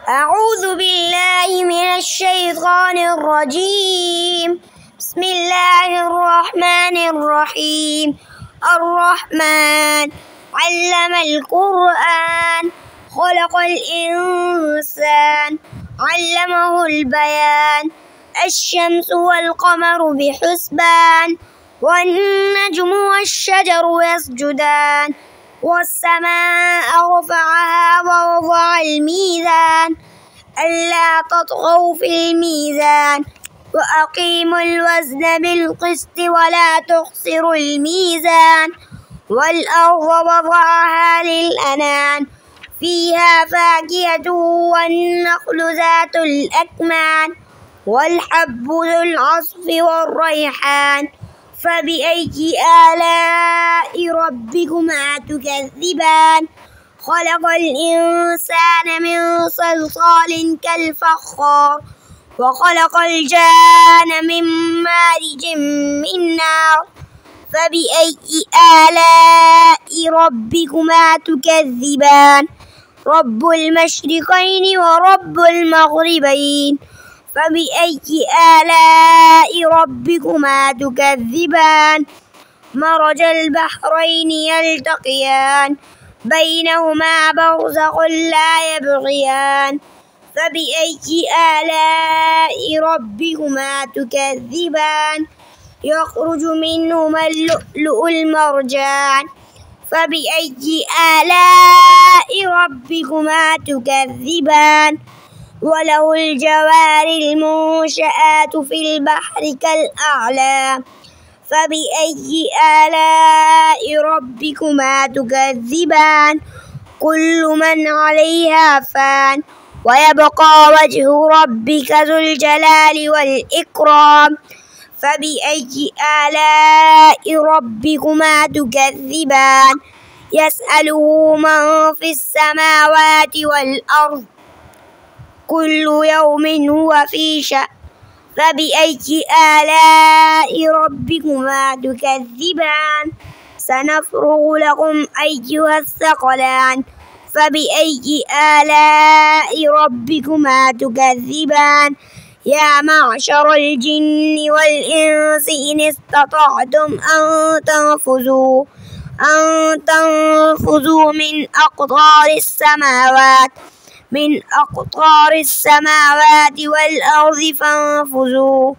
أعوذ بالله من الشيطان الرجيم. بسم الله الرحمن الرحيم. الرحمن علم القرآن خلق الإنسان علمه البيان. الشمس والقمر بحسبان والنجم والشجر يسجدان والسماء رفعها ووضع الميزان ألا تطغوا في الميزان وأقيموا الوزن بالقسط ولا تخسروا الميزان والأرض وضعها للأنام فيها فاكهة والنخل ذات الأكمام والحب ذو العصف والريحان فبأي آلاء ربكما تكذبان خلق الإنسان من صلصال كالفخار وخلق الجان من مارج من نار فبأي آلاء ربكما تكذبان رب المشرقين ورب المغربين فبأي آلاء ربكما تكذبان مرج البحرين يلتقيان بينهما برزخ لا يبغيان فبأي آلاء ربكما تكذبان يخرج منهما اللؤلؤ المرجان فبأي آلاء ربكما تكذبان وله الجوار المنشآت في البحر كالأعلام فبأي آلاء ربكما تكذبان كل من عليها فان ويبقى وجه ربك ذو الجلال والإكرام فبأي آلاء ربكما تكذبان يسأله من في السماوات والأرض كل يوم هو في شأن فبأي آلاء ربكما تكذبان سنفرغ لكم أيها الثقلان فبأي آلاء ربكما تكذبان يا معشر الجن والإنس إن استطعتم أن تنفذوا من أقطار السماوات والأرض فانفذوا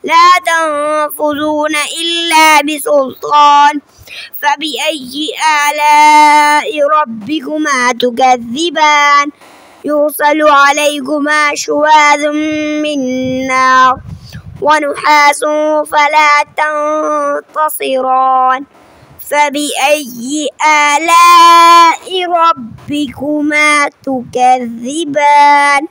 لا تنفذون إلا بسلطان فبأي آلاء ربكما تكذبان يرسل عليكما شواذ من نار ونحاس فلا تنتصران فبأي آلاء ربكما تكذبان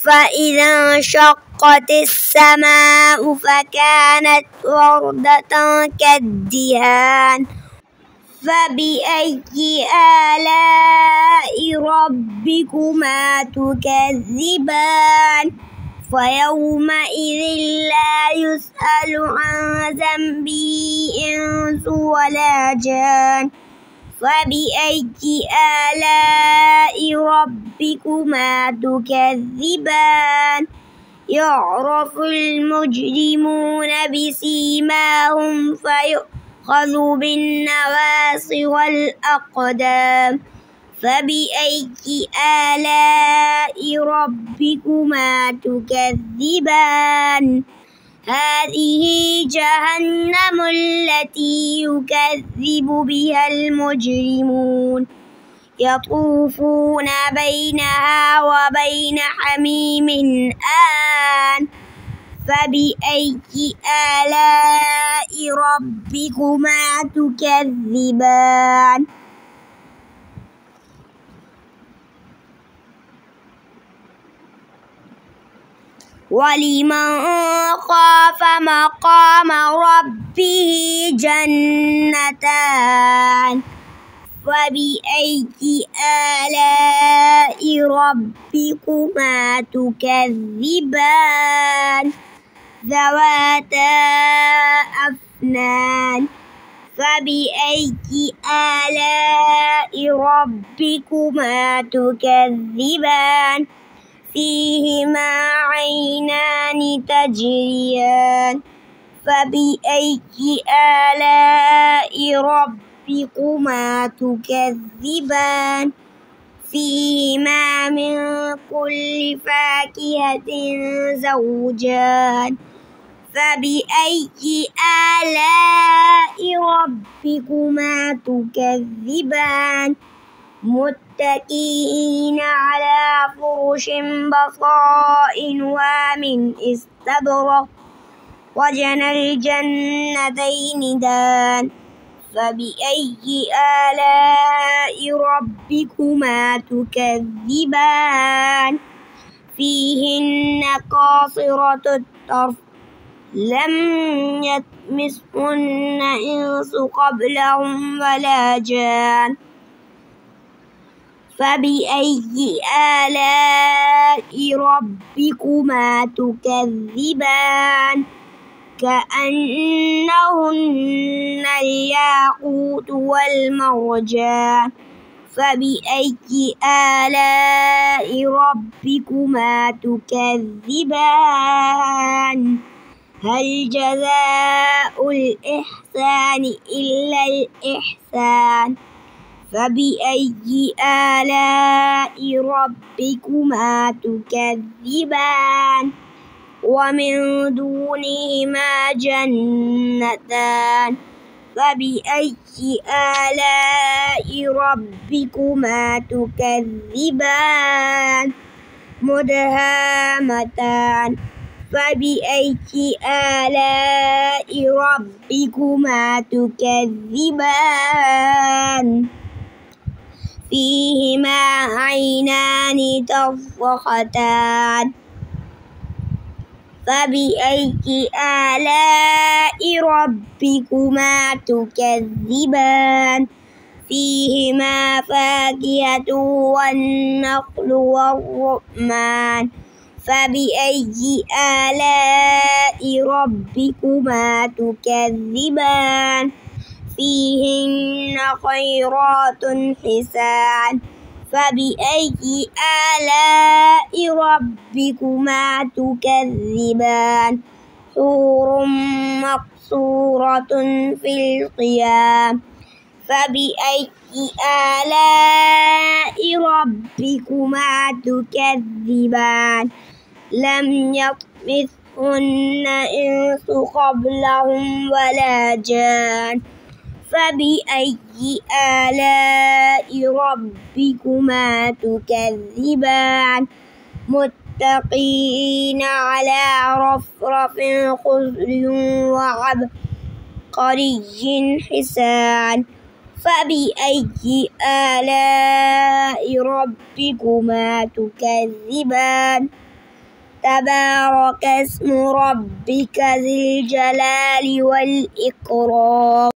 فإذا انشقت السماء فكانت وردة كالدهان فبأي آلاء ربكما تكذبان فيومئذ لا يسأل عن ذنبه إنس ولا جان فبأي آلاء ربكما تكذبان يعرف المجرمون بسيماهم فيؤخذ بالنواصي والأقدام فبأي آلاء ربكما تكذبان هذه جهنم التي يكذب بها المجرمون يطوفون بينها وبين حميم آن فبأي آلاء ربكما تكذبان ولمن خاف مقام ربه جنتان فبأي آلاء ربكما تكذبان ذواتا أفنان فبأي آلاء ربكما تكذبان فيهما عينان تجريان فبأي آلاء ربكما تكذبان فيهما من كل فاكهة زوجان فبأي آلاء ربكما تكذبان متكئين على فرش بطائنها من استبرق وجنى الجنتين دان فبأي آلاء ربكما تكذبان فيهن قاصرات الطرف لم يطمثهن إنس قبلهم ولا جان فبأي آلاء ربكما تكذبان كأنهن الياقوت والمرجان فبأي آلاء ربكما تكذبان هل جزاء الإحسان إلا الإحسان فبأي آلاء ربكما تكذبان ومن دونهما جنتان فبأي آلاء ربكما تكذبان مدهامتان فبأي آلاء ربكما تكذبان فيهما عينان تضختان فبأي آلاء ربكما تكذبان فيهما فاكهة والنخل والرمان فبأي آلاء ربكما تكذبان فيهن خيرات حسان فبأي آلاء ربكما تكذبان حور مقصورة في الخيام فبأي آلاء ربكما تكذبان لم يطمثهن إنس قبلهم ولا جان فبأي آلاء ربكما تكذبان متكئين على رفرف خضر وعبقري حسان فبأي آلاء ربكما تكذبان تبارك اسم ربك ذي الجلال والإكرام.